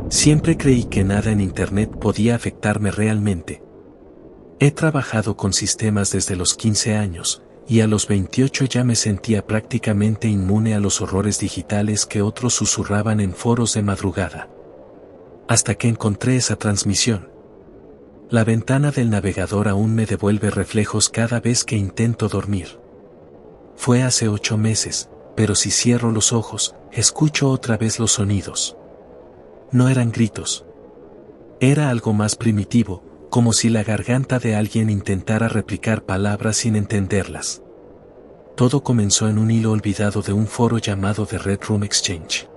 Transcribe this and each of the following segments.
Siempre creí que nada en Internet podía afectarme realmente. He trabajado con sistemas desde los 15 años, y a los 28 ya me sentía prácticamente inmune a los horrores digitales que otros susurraban en foros de madrugada. Hasta que encontré esa transmisión. La ventana del navegador aún me devuelve reflejos cada vez que intento dormir. Fue hace 8 meses, pero si cierro los ojos, escucho otra vez los sonidos. No eran gritos. Era algo más primitivo, como si la garganta de alguien intentara replicar palabras sin entenderlas. Todo comenzó en un hilo olvidado de un foro llamado The Red Room Exchange.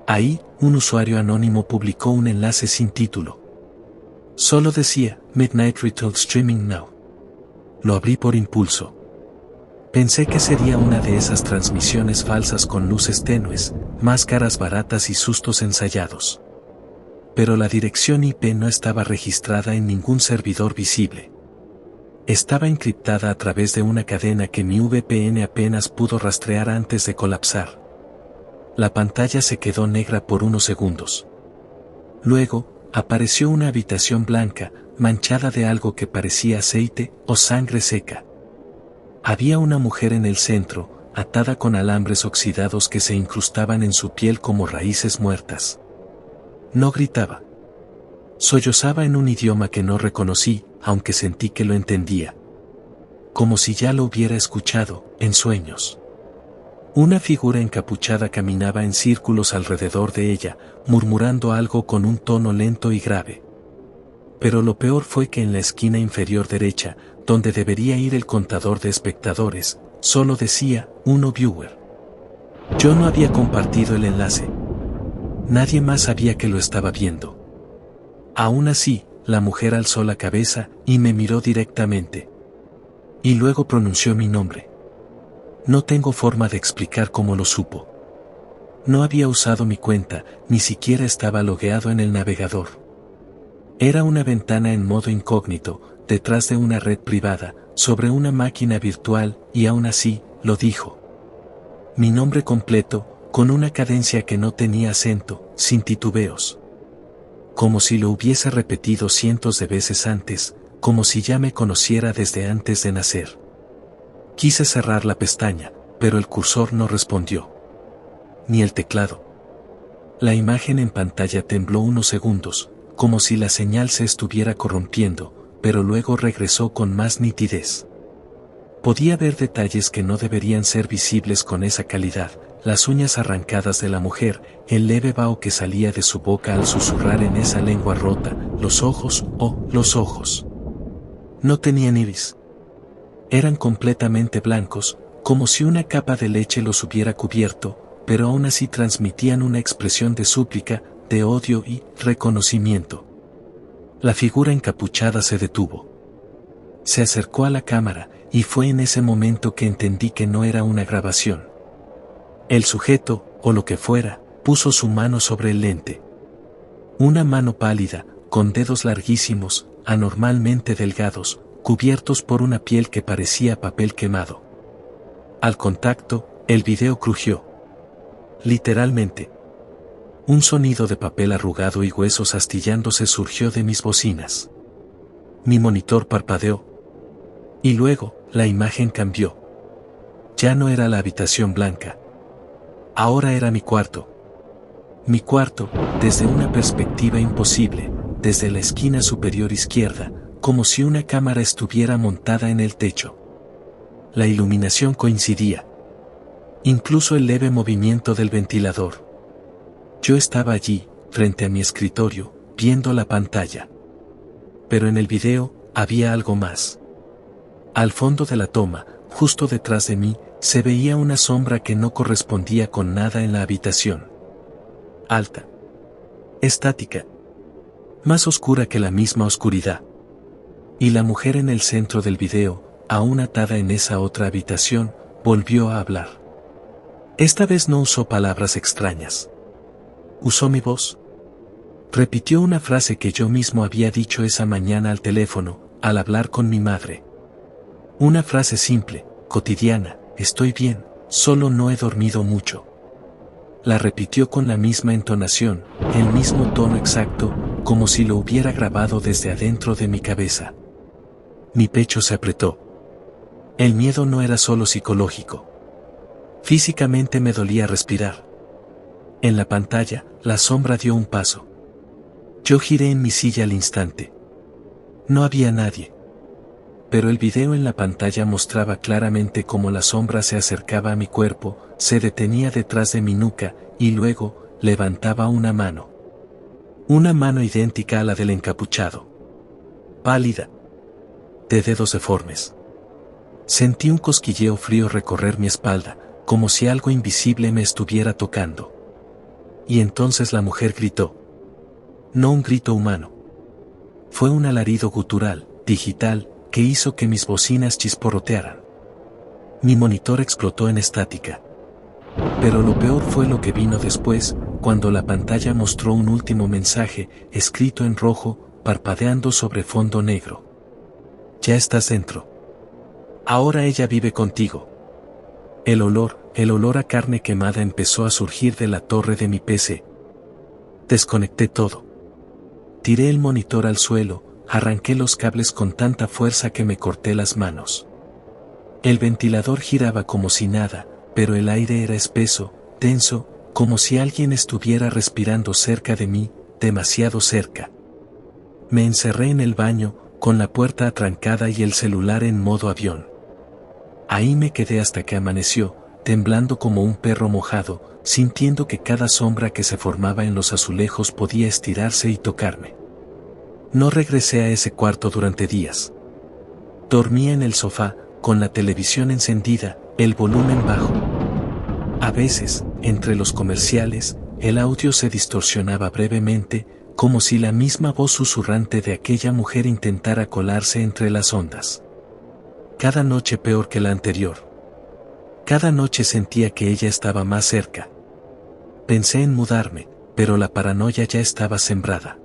Ahí, un usuario anónimo publicó un enlace sin título. Solo decía, Midnight Ritual Streaming Now. Lo abrí por impulso. Pensé que sería una de esas transmisiones falsas con luces tenues, máscaras baratas y sustos ensayados. Pero la dirección IP no estaba registrada en ningún servidor visible. Estaba encriptada a través de una cadena que mi VPN apenas pudo rastrear antes de colapsar. La pantalla se quedó negra por unos segundos. Luego, apareció una habitación blanca, manchada de algo que parecía aceite o sangre seca. Había una mujer en el centro, atada con alambres oxidados que se incrustaban en su piel como raíces muertas. No gritaba. Sollozaba en un idioma que no reconocí, aunque sentí que lo entendía. Como si ya lo hubiera escuchado, en sueños. Una figura encapuchada caminaba en círculos alrededor de ella, murmurando algo con un tono lento y grave. Pero lo peor fue que en la esquina inferior derecha, donde debería ir el contador de espectadores, solo decía, 1 viewer. Yo no había compartido el enlace. Nadie más sabía que lo estaba viendo. Aún así, la mujer alzó la cabeza y me miró directamente. Y luego pronunció mi nombre. No tengo forma de explicar cómo lo supo. No había usado mi cuenta, ni siquiera estaba logueado en el navegador. Era una ventana en modo incógnito, detrás de una red privada, sobre una máquina virtual, y aún así, lo dijo. Mi nombre completo, con una cadencia que no tenía acento, sin titubeos. Como si lo hubiese repetido cientos de veces antes, como si ya me conociera desde antes de nacer. Quise cerrar la pestaña, pero el cursor no respondió. Ni el teclado. La imagen en pantalla tembló unos segundos, como si la señal se estuviera corrompiendo, pero luego regresó con más nitidez. Podía ver detalles que no deberían ser visibles con esa calidad, las uñas arrancadas de la mujer, el leve vaho que salía de su boca al susurrar en esa lengua rota, los ojos, los ojos. No tenían iris. Eran completamente blancos, como si una capa de leche los hubiera cubierto, pero aún así transmitían una expresión de súplica, de odio y reconocimiento. La figura encapuchada se detuvo. Se acercó a la cámara, y fue en ese momento que entendí que no era una grabación. El sujeto, o lo que fuera, puso su mano sobre el lente. Una mano pálida, con dedos larguísimos, anormalmente delgados, cubiertos por una piel que parecía papel quemado. Al contacto, el video crujió. Literalmente. Un sonido de papel arrugado y huesos astillándose surgió de mis bocinas. Mi monitor parpadeó. Y luego, la imagen cambió. Ya no era la habitación blanca. Ahora era mi cuarto. Mi cuarto, desde una perspectiva imposible, desde la esquina superior izquierda, como si una cámara estuviera montada en el techo. La iluminación coincidía. Incluso el leve movimiento del ventilador. Yo estaba allí, frente a mi escritorio, viendo la pantalla. Pero en el video, había algo más. Al fondo de la toma, justo detrás de mí, se veía una sombra que no correspondía con nada en la habitación. Alta. Estática. Más oscura que la misma oscuridad. Y la mujer en el centro del video, aún atada en esa otra habitación, volvió a hablar. Esta vez no usó palabras extrañas. Usó mi voz. Repitió una frase que yo mismo había dicho esa mañana al teléfono, al hablar con mi madre. Una frase simple, cotidiana, estoy bien, solo no he dormido mucho. La repitió con la misma entonación, el mismo tono exacto, como si lo hubiera grabado desde adentro de mi cabeza. Mi pecho se apretó. El miedo no era solo psicológico. Físicamente me dolía respirar. En la pantalla, la sombra dio un paso. Yo giré en mi silla al instante. No había nadie. Pero el video en la pantalla mostraba claramente cómo la sombra se acercaba a mi cuerpo, se detenía detrás de mi nuca, y luego, levantaba una mano. Una mano idéntica a la del encapuchado. Pálida. De dedos deformes. Sentí un cosquilleo frío recorrer mi espalda, como si algo invisible me estuviera tocando. Y entonces la mujer gritó. No un grito humano. Fue un alarido gutural, digital, que hizo que mis bocinas chisporrotearan. Mi monitor explotó en estática. Pero lo peor fue lo que vino después, cuando la pantalla mostró un último mensaje, escrito en rojo, parpadeando sobre fondo negro. Ya estás dentro. Ahora ella vive contigo. El olor a carne quemada empezó a surgir de la torre de mi PC. Desconecté todo. Tiré el monitor al suelo, arranqué los cables con tanta fuerza que me corté las manos. El ventilador giraba como si nada, pero el aire era espeso, tenso, como si alguien estuviera respirando cerca de mí, demasiado cerca. Me encerré en el baño, con la puerta atrancada y el celular en modo avión. Ahí me quedé hasta que amaneció, temblando como un perro mojado, sintiendo que cada sombra que se formaba en los azulejos podía estirarse y tocarme. No regresé a ese cuarto durante días. Dormía en el sofá, con la televisión encendida, el volumen bajo. A veces, entre los comerciales, el audio se distorsionaba brevemente, como si la misma voz susurrante de aquella mujer intentara colarse entre las ondas. Cada noche peor que la anterior. Cada noche sentía que ella estaba más cerca. Pensé en mudarme, pero la paranoia ya estaba sembrada.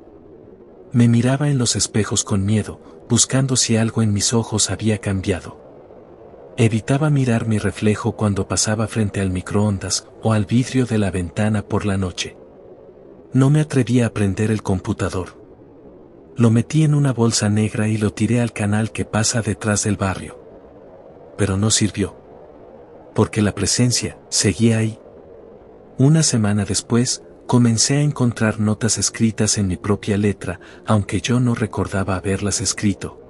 Me miraba en los espejos con miedo, buscando si algo en mis ojos había cambiado. Evitaba mirar mi reflejo cuando pasaba frente al microondas o al vidrio de la ventana por la noche. No me atrevía a prender el computador. Lo metí en una bolsa negra y lo tiré al canal que pasa detrás del barrio. Pero no sirvió. Porque la presencia seguía ahí. Una semana después, comencé a encontrar notas escritas en mi propia letra, aunque yo no recordaba haberlas escrito.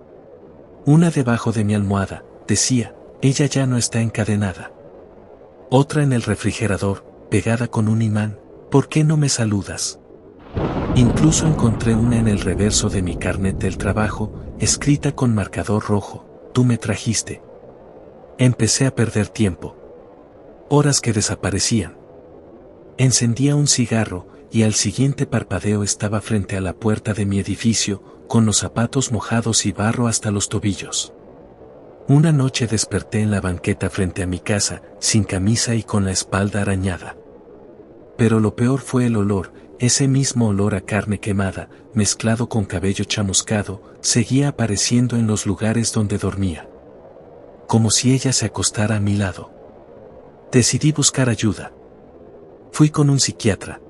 Una debajo de mi almohada, decía, ella ya no está encadenada. Otra en el refrigerador, pegada con un imán, ¿por qué no me saludas? Incluso encontré una en el reverso de mi carnet del trabajo, escrita con marcador rojo, tú me trajiste. Empecé a perder tiempo. Horas que desaparecían. Encendía un cigarro, y al siguiente parpadeo estaba frente a la puerta de mi edificio, con los zapatos mojados y barro hasta los tobillos. Una noche desperté en la banqueta frente a mi casa, sin camisa y con la espalda arañada. Pero lo peor fue el olor, ese mismo olor a carne quemada, mezclado con cabello chamuscado, seguía apareciendo en los lugares donde dormía. Como si ella se acostara a mi lado. Decidí buscar ayuda. Fui con un psiquiatra.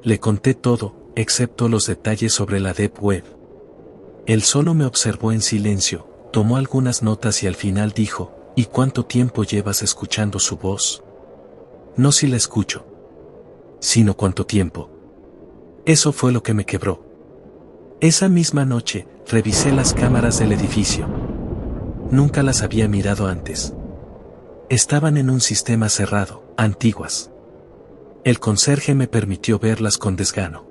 Le conté todo, excepto los detalles sobre la Deep Web. Él solo me observó en silencio, tomó algunas notas y al final dijo, ¿y cuánto tiempo llevas escuchando su voz? No si la escucho, sino cuánto tiempo. Eso fue lo que me quebró. Esa misma noche, revisé las cámaras del edificio. Nunca las había mirado antes. Estaban en un sistema cerrado, antiguas. El conserje me permitió verlas con desgano.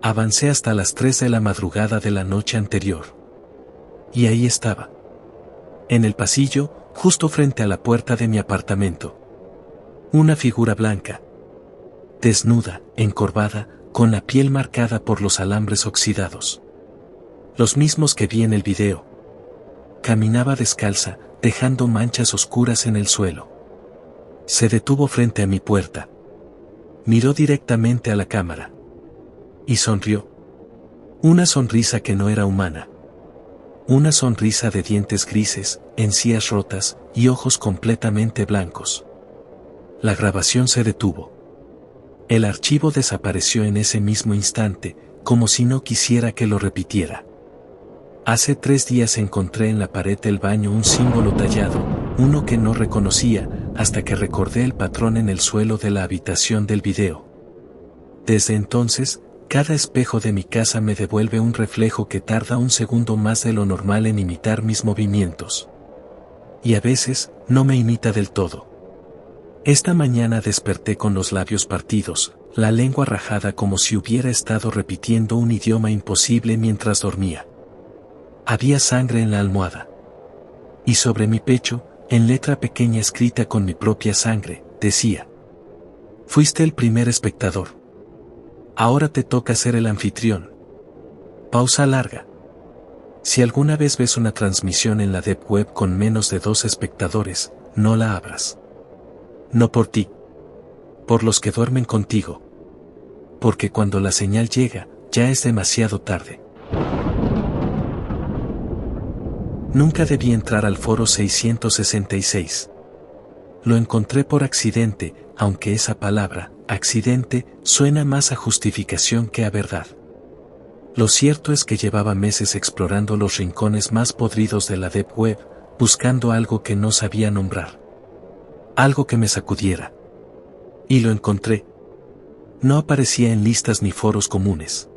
Avancé hasta las 3 de la madrugada de la noche anterior. Y ahí estaba. En el pasillo, justo frente a la puerta de mi apartamento. Una figura blanca. Desnuda, encorvada, con la piel marcada por los alambres oxidados. Los mismos que vi en el video. Caminaba descalza, dejando manchas oscuras en el suelo. Se detuvo frente a mi puerta. Miró directamente a la cámara. Y sonrió. Una sonrisa que no era humana. Una sonrisa de dientes grises, encías rotas, y ojos completamente blancos. La grabación se detuvo. El archivo desapareció en ese mismo instante, como si no quisiera que lo repitiera. Hace 3 días encontré en la pared del baño un símbolo tallado, uno que no reconocía, hasta que recordé el patrón en el suelo de la habitación del video. Desde entonces, cada espejo de mi casa me devuelve un reflejo que tarda un segundo más de lo normal en imitar mis movimientos. Y a veces, no me imita del todo. Esta mañana desperté con los labios partidos, la lengua rajada como si hubiera estado repitiendo un idioma imposible mientras dormía. Había sangre en la almohada. Y sobre mi pecho, en letra pequeña escrita con mi propia sangre, decía: fuiste el primer espectador. Ahora te toca ser el anfitrión. Pausa larga. Si alguna vez ves una transmisión en la deep web con menos de 2 espectadores, no la abras. No por ti. Por los que duermen contigo. Porque cuando la señal llega, ya es demasiado tarde. Nunca debí entrar al foro 666. Lo encontré por accidente, aunque esa palabra, accidente, suena más a justificación que a verdad. Lo cierto es que llevaba meses explorando los rincones más podridos de la deep web, buscando algo que no sabía nombrar. Algo que me sacudiera. Y lo encontré. No aparecía en listas ni foros comunes.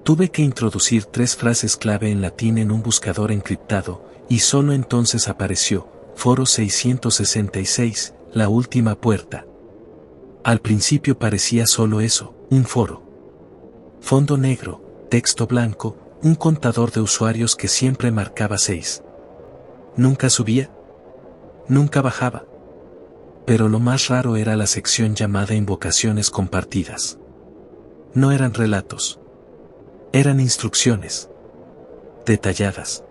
Tuve que introducir 3 frases clave en latín en un buscador encriptado, y solo entonces apareció, foro 666, la última puerta. Al principio parecía solo eso, un foro. Fondo negro, texto blanco, un contador de usuarios que siempre marcaba 6. Nunca subía. Nunca bajaba. Pero lo más raro era la sección llamada invocaciones compartidas. No eran relatos. Eran instrucciones. Detalladas.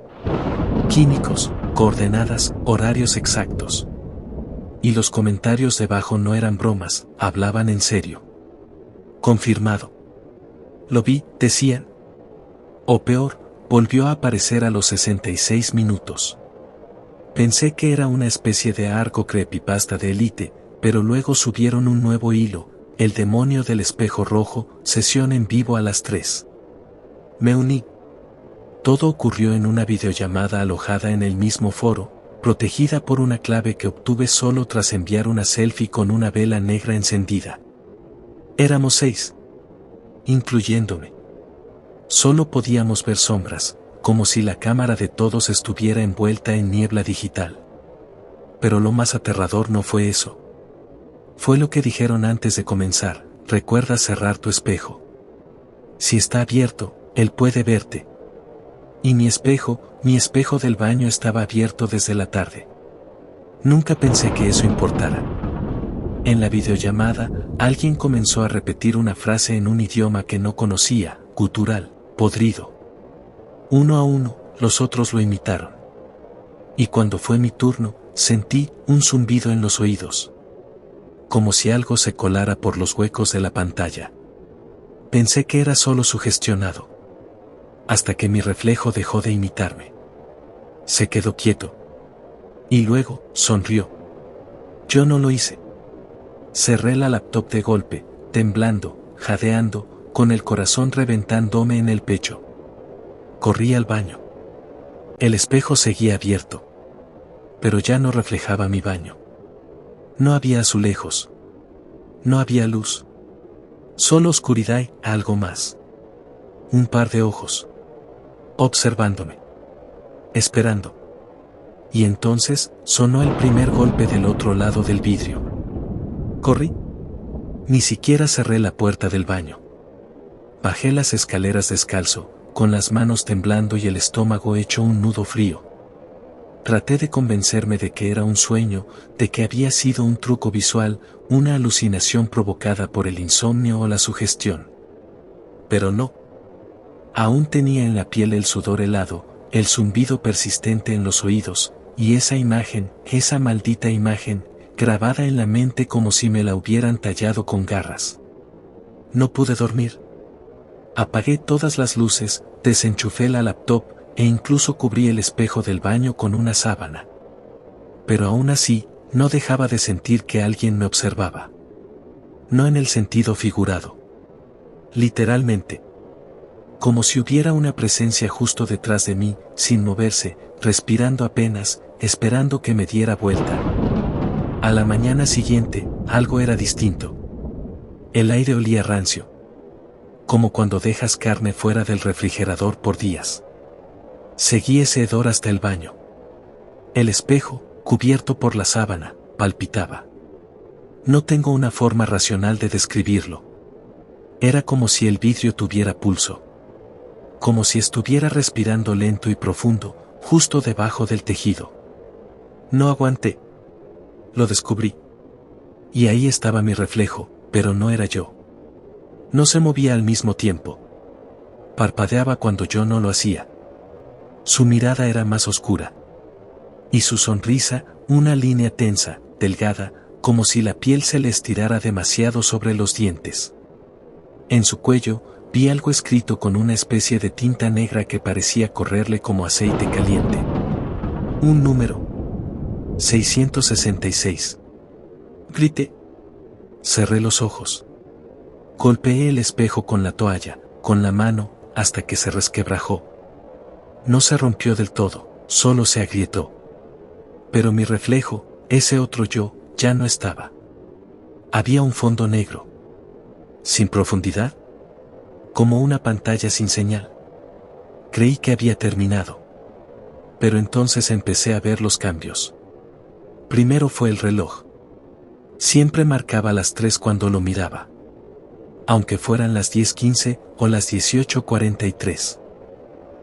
Químicos, coordenadas, horarios exactos. Y los comentarios debajo no eran bromas, hablaban en serio. Confirmado. Lo vi, decían. O peor, volvió a aparecer a los 66 minutos. Pensé que era una especie de arco creepypasta de élite, pero luego subieron un nuevo hilo, el demonio del espejo rojo, sesión en vivo a las 3. Me uní. Todo ocurrió en una videollamada alojada en el mismo foro, protegida por una clave que obtuve solo tras enviar una selfie con una vela negra encendida. Éramos 6. Incluyéndome. Solo podíamos ver sombras, como si la cámara de todos estuviera envuelta en niebla digital. Pero lo más aterrador no fue eso. Fue lo que dijeron antes de comenzar: recuerda cerrar tu espejo. Si está abierto, él puede verte. Y mi espejo del baño estaba abierto desde la tarde. Nunca pensé que eso importara. En la videollamada, alguien comenzó a repetir una frase en un idioma que no conocía, gutural, podrido. Uno a uno, los otros lo imitaron. Y cuando fue mi turno, sentí un zumbido en los oídos. Como si algo se colara por los huecos de la pantalla. Pensé que era solo sugestionado. Hasta que mi reflejo dejó de imitarme. Se quedó quieto. Y luego, sonrió. Yo no lo hice. Cerré la laptop de golpe, temblando, jadeando, con el corazón reventándome en el pecho. Corrí al baño. El espejo seguía abierto. Pero ya no reflejaba mi baño. No había azulejos. No había luz. Solo oscuridad y algo más. Un par de ojos. Observándome. Esperando. Y entonces, sonó el primer golpe del otro lado del vidrio. Corrí. Ni siquiera cerré la puerta del baño. Bajé las escaleras descalzo, con las manos temblando y el estómago hecho un nudo frío. Traté de convencerme de que era un sueño, de que había sido un truco visual, una alucinación provocada por el insomnio o la sugestión. Pero no. Aún tenía en la piel el sudor helado, el zumbido persistente en los oídos, y esa imagen, esa maldita imagen, grabada en la mente como si me la hubieran tallado con garras. No pude dormir. Apagué todas las luces, desenchufé la laptop, e incluso cubrí el espejo del baño con una sábana. Pero aún así, no dejaba de sentir que alguien me observaba. No en el sentido figurado. Literalmente. Como si hubiera una presencia justo detrás de mí, sin moverse, respirando apenas, esperando que me diera vuelta. A la mañana siguiente, algo era distinto. El aire olía rancio. Como cuando dejas carne fuera del refrigerador por días. Seguí ese hedor hasta el baño. El espejo, cubierto por la sábana, palpitaba. No tengo una forma racional de describirlo. Era como si el vidrio tuviera pulso. Como si estuviera respirando lento y profundo, justo debajo del tejido. No aguanté. Lo descubrí. Y ahí estaba mi reflejo, pero no era yo. No se movía al mismo tiempo. Parpadeaba cuando yo no lo hacía. Su mirada era más oscura. Y su sonrisa, una línea tensa, delgada, como si la piel se le estirara demasiado sobre los dientes. En su cuello, vi algo escrito con una especie de tinta negra que parecía correrle como aceite caliente. Un número. 666. Grité. Cerré los ojos. Golpeé el espejo con la toalla, con la mano, hasta que se resquebrajó. No se rompió del todo, solo se agrietó. Pero mi reflejo, ese otro yo, ya no estaba. Había un fondo negro. Sin profundidad. Como una pantalla sin señal. Creí que había terminado. Pero entonces empecé a ver los cambios. Primero fue el reloj. Siempre marcaba las 3 cuando lo miraba. Aunque fueran las 10:15 o las 18:43.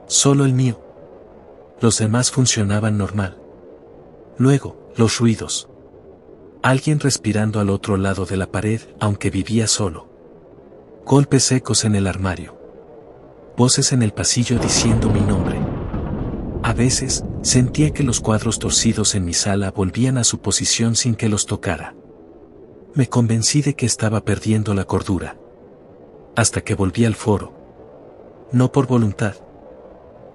Solo el mío. Los demás funcionaban normal. Luego, los ruidos. Alguien respirando al otro lado de la pared, aunque vivía solo. Golpes secos en el armario. Voces en el pasillo diciendo mi nombre. A veces, sentía que los cuadros torcidos en mi sala volvían a su posición sin que los tocara. Me convencí de que estaba perdiendo la cordura. Hasta que volví al foro. No por voluntad.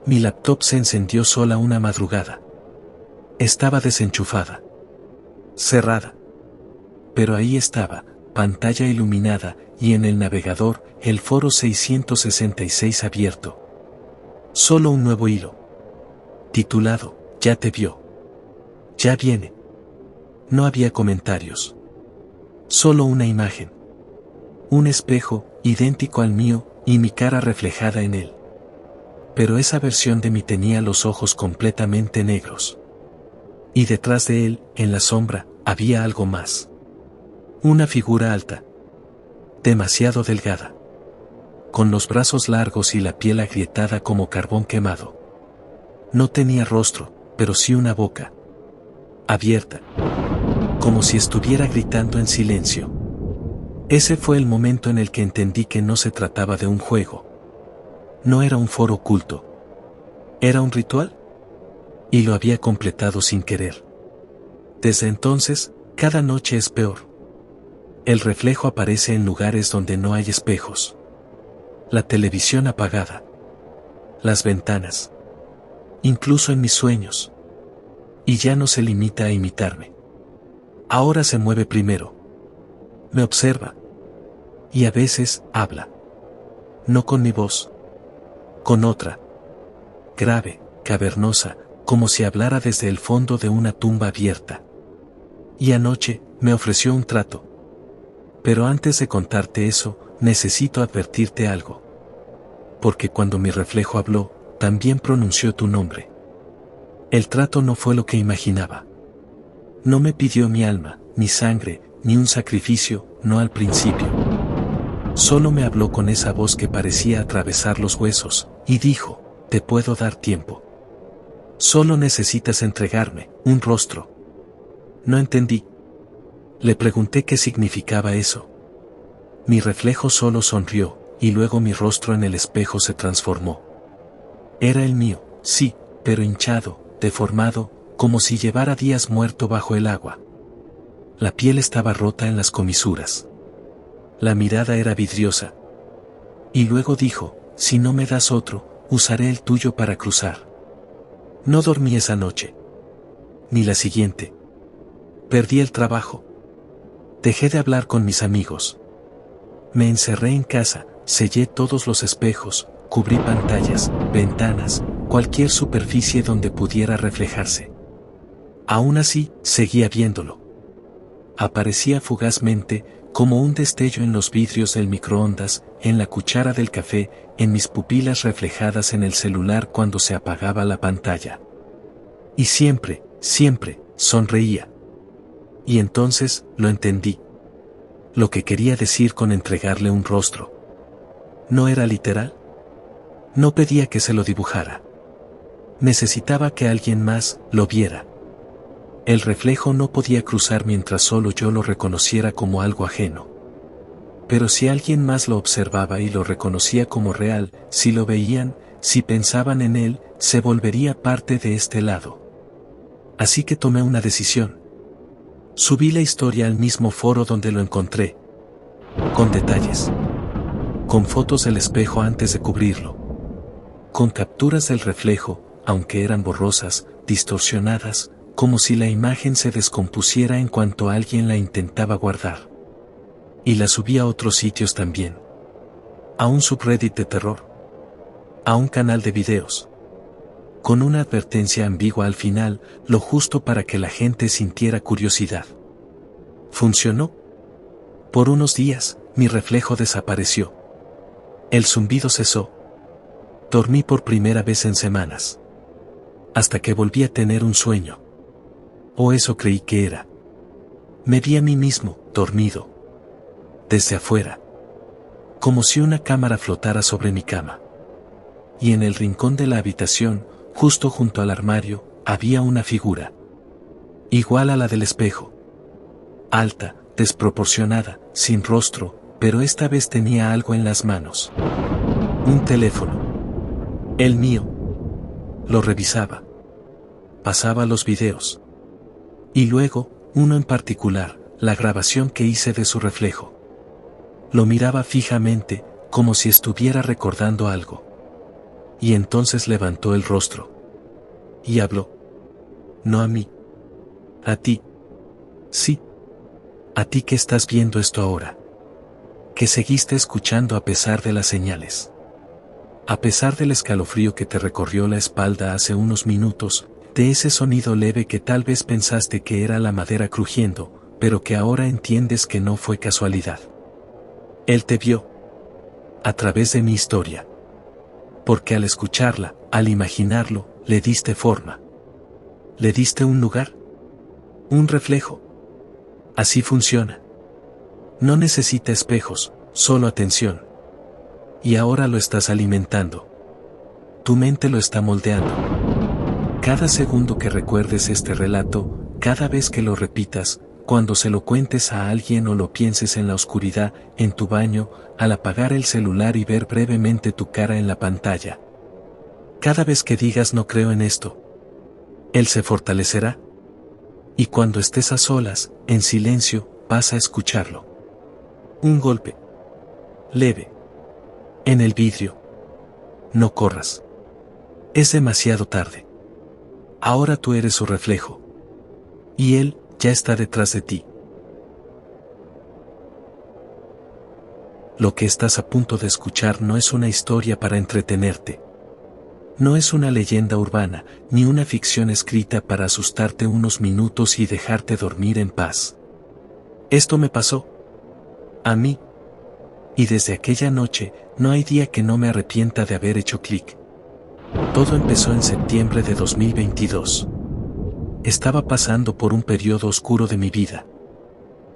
Mi laptop se encendió sola una madrugada. Estaba desenchufada. Cerrada. Pero ahí estaba, pantalla iluminada, y en el navegador, el foro 666 abierto. Solo un nuevo hilo. Titulado, ya te vio. Ya viene. No había comentarios. Solo una imagen. Un espejo, idéntico al mío, y mi cara reflejada en él. Pero esa versión de mí tenía los ojos completamente negros. Y detrás de él, en la sombra, había algo más. Una figura alta. Demasiado delgada. Con los brazos largos y la piel agrietada como carbón quemado. No tenía rostro, pero sí una boca. Abierta. Como si estuviera gritando en silencio. Ese fue el momento en el que entendí que no se trataba de un juego. No era un foro oculto. ¿Era un ritual? Y lo había completado sin querer. Desde entonces, cada noche es peor. El reflejo aparece en lugares donde no hay espejos. La televisión apagada. Las ventanas. Incluso en mis sueños. Y ya no se limita a imitarme. Ahora se mueve primero. Me observa. Y a veces, habla. No con mi voz. Con otra. Grave, cavernosa, como si hablara desde el fondo de una tumba abierta. Y anoche, me ofreció un trato. Pero antes de contarte eso, necesito advertirte algo. Porque cuando mi reflejo habló, también pronunció tu nombre. El trato no fue lo que imaginaba. No me pidió mi alma, ni sangre, ni un sacrificio, no al principio. Solo me habló con esa voz que parecía atravesar los huesos, y dijo, te puedo dar tiempo. Solo necesitas entregarme, un rostro. No entendí. Le pregunté qué significaba eso. Mi reflejo solo sonrió, y luego mi rostro en el espejo se transformó. Era el mío, sí, pero hinchado, deformado, como si llevara días muerto bajo el agua. La piel estaba rota en las comisuras. La mirada era vidriosa. Y luego dijo, si no me das otro, usaré el tuyo para cruzar. No dormí esa noche. Ni la siguiente. Perdí el trabajo. Dejé de hablar con mis amigos. Me encerré en casa, sellé todos los espejos, cubrí pantallas, ventanas, cualquier superficie donde pudiera reflejarse. Aún así, seguía viéndolo. Aparecía fugazmente, como un destello en los vidrios del microondas, en la cuchara del café, en mis pupilas reflejadas en el celular cuando se apagaba la pantalla. Y siempre, siempre, sonreía. Y entonces, lo entendí. Lo que quería decir con entregarle un rostro. ¿No era literal? No pedía que se lo dibujara. Necesitaba que alguien más lo viera. El reflejo no podía cruzar mientras solo yo lo reconociera como algo ajeno. Pero si alguien más lo observaba y lo reconocía como real, si lo veían, si pensaban en él, se volvería parte de este lado. Así que tomé una decisión. Subí la historia al mismo foro donde lo encontré. Con detalles. Con fotos del espejo antes de cubrirlo. Con capturas del reflejo, aunque eran borrosas, distorsionadas, como si la imagen se descompusiera en cuanto alguien la intentaba guardar. Y la subí a otros sitios también. A un subreddit de terror. A un canal de videos. Con una advertencia ambigua al final, lo justo para que la gente sintiera curiosidad. ¿Funcionó? Por unos días, mi reflejo desapareció. El zumbido cesó. Dormí por primera vez en semanas. Hasta que volví a tener un sueño. O eso creí que era. Me vi a mí mismo, dormido. Desde afuera. Como si una cámara flotara sobre mi cama. Y en el rincón de la habitación, justo junto al armario, había una figura. Igual a la del espejo. Alta, desproporcionada, sin rostro, pero esta vez tenía algo en las manos. Un teléfono. El mío. Lo revisaba. Pasaba los videos. Y luego, uno en particular, la grabación que hice de su reflejo. Lo miraba fijamente, como si estuviera recordando algo. Y entonces levantó el rostro. Y habló. No a mí. A ti. Sí. A ti que estás viendo esto ahora. Que seguiste escuchando a pesar de las señales. A pesar del escalofrío que te recorrió la espalda hace unos minutos, de ese sonido leve que tal vez pensaste que era la madera crujiendo, pero que ahora entiendes que no fue casualidad. Él te vio. A través de mi historia. Porque al escucharla, al imaginarlo, le diste forma. Le diste un lugar. Un reflejo. Así funciona. No necesita espejos, solo atención. Y ahora lo estás alimentando. Tu mente lo está moldeando. Cada segundo que recuerdes este relato, cada vez que lo repitas, cuando se lo cuentes a alguien o lo pienses en la oscuridad, en tu baño, al apagar el celular y ver brevemente tu cara en la pantalla. Cada vez que digas no creo en esto, él se fortalecerá. Y cuando estés a solas, en silencio, vas a escucharlo. Un golpe. Leve. En el vidrio. No corras. Es demasiado tarde. Ahora tú eres su reflejo. Y él ya está detrás de ti. Lo que estás a punto de escuchar no es una historia para entretenerte. No es una leyenda urbana, ni una ficción escrita para asustarte unos minutos y dejarte dormir en paz. Esto me pasó. A mí. Y desde aquella noche, no hay día que no me arrepienta de haber hecho clic. Todo empezó en septiembre de 2022. Estaba pasando por un periodo oscuro de mi vida.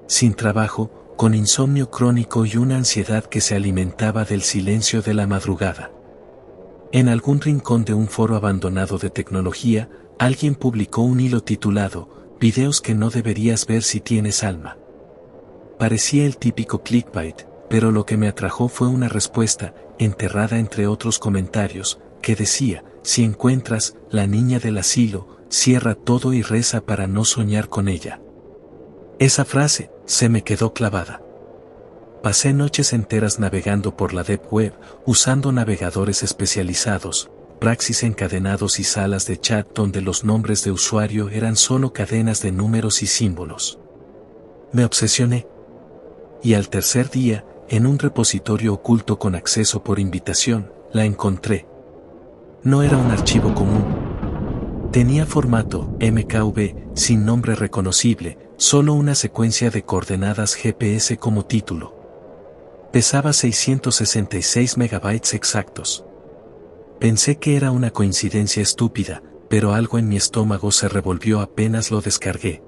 Sin trabajo, con insomnio crónico y una ansiedad que se alimentaba del silencio de la madrugada. En algún rincón de un foro abandonado de tecnología, alguien publicó un hilo titulado, "Videos que no deberías ver si tienes alma". Parecía el típico clickbait, pero lo que me atrajo fue una respuesta, enterrada entre otros comentarios, que decía, si encuentras la niña del asilo, cierra todo y reza para no soñar con ella. Esa frase, se me quedó clavada. Pasé noches enteras navegando por la Deep Web, usando navegadores especializados, praxis encadenados y salas de chat donde los nombres de usuario eran solo cadenas de números y símbolos. Me obsesioné. Y al tercer día, en un repositorio oculto con acceso por invitación, la encontré. No era un archivo común. Tenía formato MKV, sin nombre reconocible, solo una secuencia de coordenadas GPS como título. Pesaba 666 megabytes exactos. Pensé que era una coincidencia estúpida, pero algo en mi estómago se revolvió apenas lo descargué.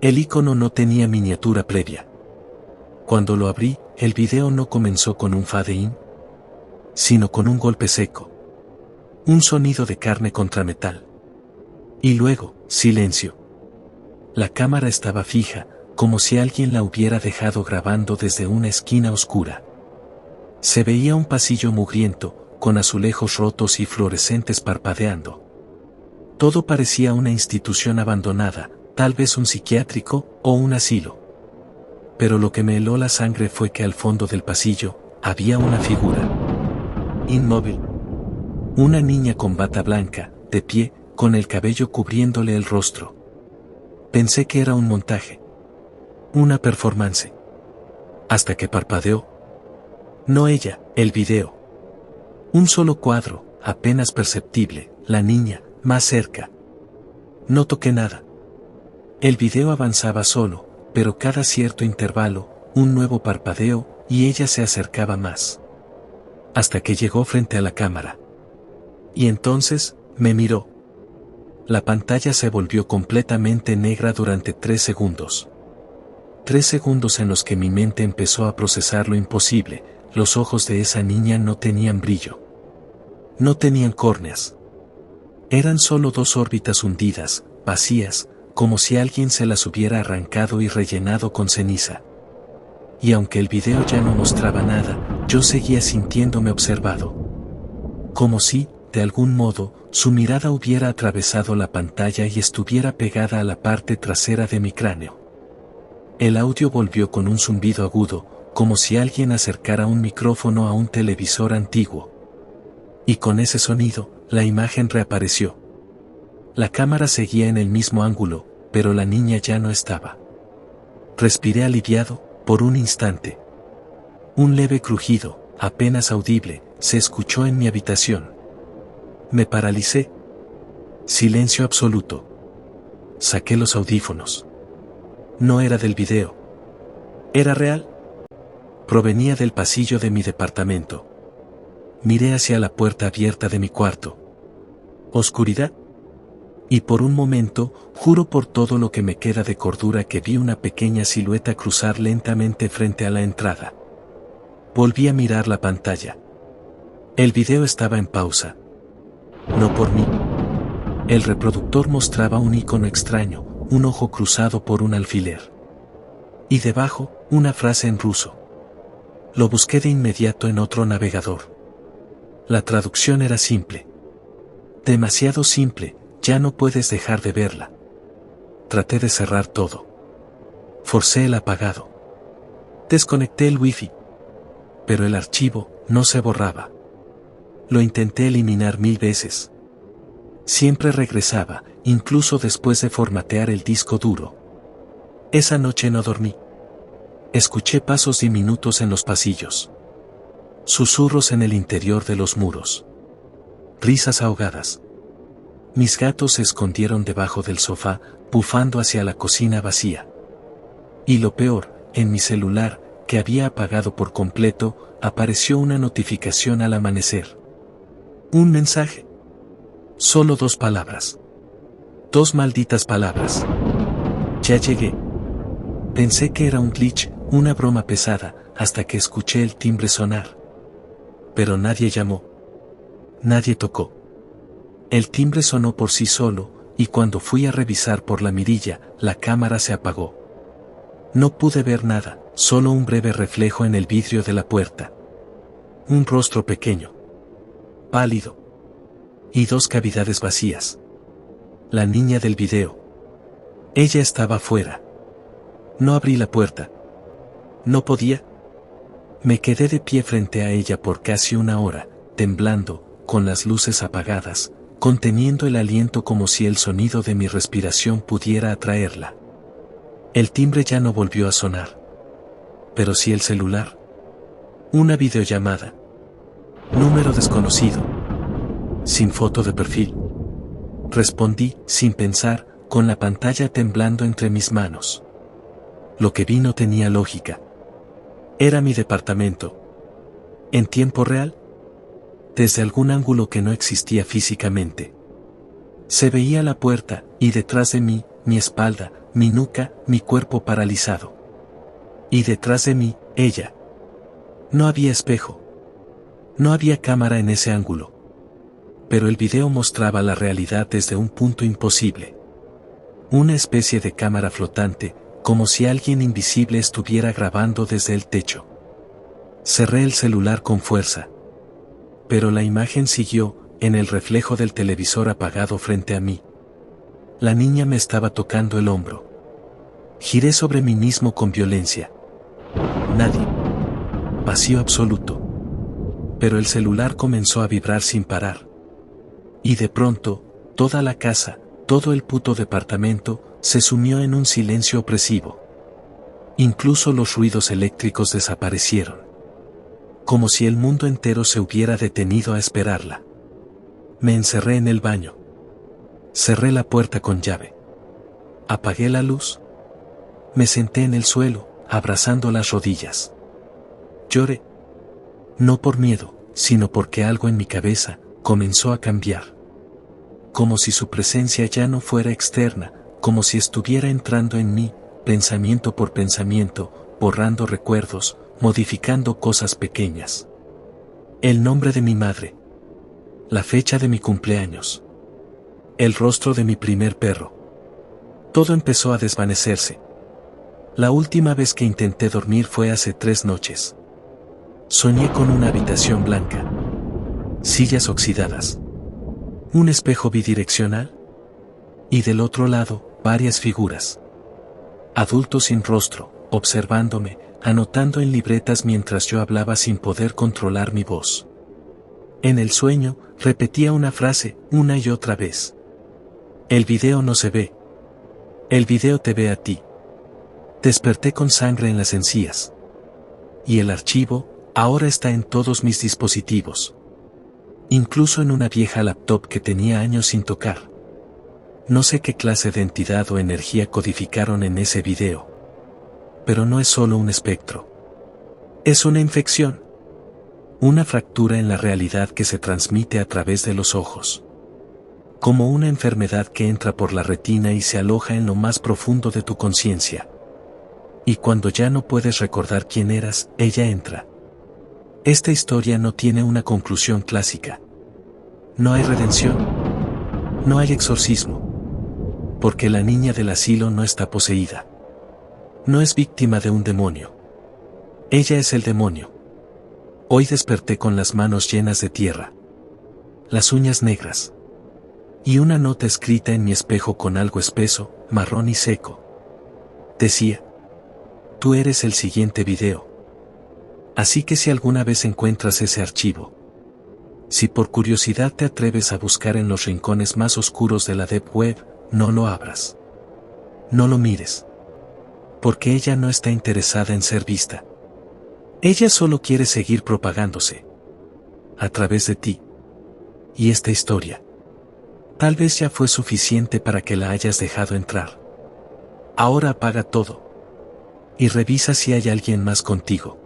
El icono no tenía miniatura previa. Cuando lo abrí, el video no comenzó con un fade-in, sino con un golpe seco. Un sonido de carne contra metal. Y luego, silencio. La cámara estaba fija, como si alguien la hubiera dejado grabando desde una esquina oscura. Se veía un pasillo mugriento, con azulejos rotos y fluorescentes parpadeando. Todo parecía una institución abandonada, tal vez un psiquiátrico o un asilo. Pero lo que me heló la sangre fue que al fondo del pasillo había una figura. Inmóvil. Una niña con bata blanca, de pie, con el cabello cubriéndole el rostro. Pensé que era un montaje. Una performance. Hasta que parpadeó. No ella, el video. Un solo cuadro, apenas perceptible, la niña, más cerca. No toqué nada. El video avanzaba solo, pero cada cierto intervalo, un nuevo parpadeo, y ella se acercaba más. Hasta que llegó frente a la cámara. Y entonces, me miró. La pantalla se volvió completamente negra durante 3 segundos. 3 segundos en los que mi mente empezó a procesar lo imposible. Los ojos de esa niña no tenían brillo. No tenían córneas. Eran solo 2 órbitas hundidas, vacías, como si alguien se las hubiera arrancado y rellenado con ceniza. Y aunque el video ya no mostraba nada, yo seguía sintiéndome observado. Como si, de algún modo, su mirada hubiera atravesado la pantalla y estuviera pegada a la parte trasera de mi cráneo. El audio volvió con un zumbido agudo, como si alguien acercara un micrófono a un televisor antiguo. Y con ese sonido, la imagen reapareció. La cámara seguía en el mismo ángulo, pero la niña ya no estaba. Respiré aliviado, por un instante. Un leve crujido, apenas audible, se escuchó en mi habitación. Me paralicé. Silencio absoluto. Saqué los audífonos. No era del video. ¿Era real? Provenía del pasillo de mi departamento. Miré hacia la puerta abierta de mi cuarto. ¿Oscuridad? Y por un momento, juro por todo lo que me queda de cordura que vi una pequeña silueta cruzar lentamente frente a la entrada. Volví a mirar la pantalla. El video estaba en pausa. No por mí. El reproductor mostraba un icono extraño, un ojo cruzado por un alfiler. Y debajo, una frase en ruso. Lo busqué de inmediato en otro navegador. La traducción era simple. Demasiado simple, ya no puedes dejar de verla. Traté de cerrar todo. Forcé el apagado. Desconecté el wifi. Pero el archivo no se borraba. Lo intenté eliminar 1000 veces. Siempre regresaba, incluso después de formatear el disco duro. Esa noche no dormí. Escuché pasos diminutos en los pasillos. Susurros en el interior de los muros. Risas ahogadas. Mis gatos se escondieron debajo del sofá, bufando hacia la cocina vacía. Y lo peor, en mi celular, que había apagado por completo, apareció una notificación al amanecer. Un mensaje. Solo 2 palabras. 2 malditas palabras. Ya llegué. Pensé que era un glitch, una broma pesada, hasta que escuché el timbre sonar. Pero nadie llamó. Nadie tocó. El timbre sonó por sí solo, y cuando fui a revisar por la mirilla, la cámara se apagó. No pude ver nada, solo un breve reflejo en el vidrio de la puerta. Un rostro pequeño. Pálido. Y 2 cavidades vacías. La niña del video. Ella estaba fuera. No abrí la puerta. No podía. Me quedé de pie frente a ella por casi 1 hora, temblando, con las luces apagadas, conteniendo el aliento como si el sonido de mi respiración pudiera atraerla. El timbre ya no volvió a sonar. Pero sí el celular. Una videollamada. Número desconocido. Sin foto de perfil. Respondí, sin pensar, con la pantalla temblando entre mis manos. Lo que vi no tenía lógica. Era mi departamento. ¿En tiempo real? Desde algún ángulo que no existía físicamente. Se veía la puerta, y detrás de mí, mi espalda, mi nuca, mi cuerpo paralizado. Y detrás de mí, ella. No había espejo. No había cámara en ese ángulo. Pero el video mostraba la realidad desde un punto imposible. Una especie de cámara flotante, como si alguien invisible estuviera grabando desde el techo. Cerré el celular con fuerza. Pero la imagen siguió, en el reflejo del televisor apagado frente a mí. La niña me estaba tocando el hombro. Giré sobre mí mismo con violencia. Nadie. Vacío absoluto. Pero el celular comenzó a vibrar sin parar. Y de pronto, toda la casa, todo el puto departamento, se sumió en un silencio opresivo. Incluso los ruidos eléctricos desaparecieron. Como si el mundo entero se hubiera detenido a esperarla. Me encerré en el baño. Cerré la puerta con llave. Apagué la luz. Me senté en el suelo, abrazando las rodillas. Lloré. No por miedo, sino porque algo en mi cabeza comenzó a cambiar. Como si su presencia ya no fuera externa, como si estuviera entrando en mí, pensamiento por pensamiento, borrando recuerdos, modificando cosas pequeñas. El nombre de mi madre. La fecha de mi cumpleaños. El rostro de mi primer perro. Todo empezó a desvanecerse. La última vez que intenté dormir fue hace 3 noches. Soñé con una habitación blanca. Sillas oxidadas. Un espejo bidireccional. Y del otro lado, varias figuras. Adultos sin rostro, observándome, anotando en libretas mientras yo hablaba sin poder controlar mi voz. En el sueño, repetía una frase, una y otra vez. El video no se ve. El video te ve a ti. Desperté con sangre en las encías. Y el archivo, ahora está en todos mis dispositivos. Incluso en una vieja laptop que tenía años sin tocar. No sé qué clase de entidad o energía codificaron en ese video. Pero no es solo un espectro. Es una infección. Una fractura en la realidad que se transmite a través de los ojos. Como una enfermedad que entra por la retina y se aloja en lo más profundo de tu conciencia. Y cuando ya no puedes recordar quién eras, ella entra. Esta historia no tiene una conclusión clásica. No hay redención. No hay exorcismo. Porque la niña del asilo no está poseída. No es víctima de un demonio. Ella es el demonio. Hoy desperté con las manos llenas de tierra. Las uñas negras. Y una nota escrita en mi espejo con algo espeso, marrón y seco. Decía: tú eres el siguiente video. Así que si alguna vez encuentras ese archivo, si por curiosidad te atreves a buscar en los rincones más oscuros de la Deep Web, no lo abras. No lo mires. Porque ella no está interesada en ser vista. Ella solo quiere seguir propagándose. A través de ti. Y esta historia. Tal vez ya fue suficiente para que la hayas dejado entrar. Ahora apaga todo. Y revisa si hay alguien más contigo.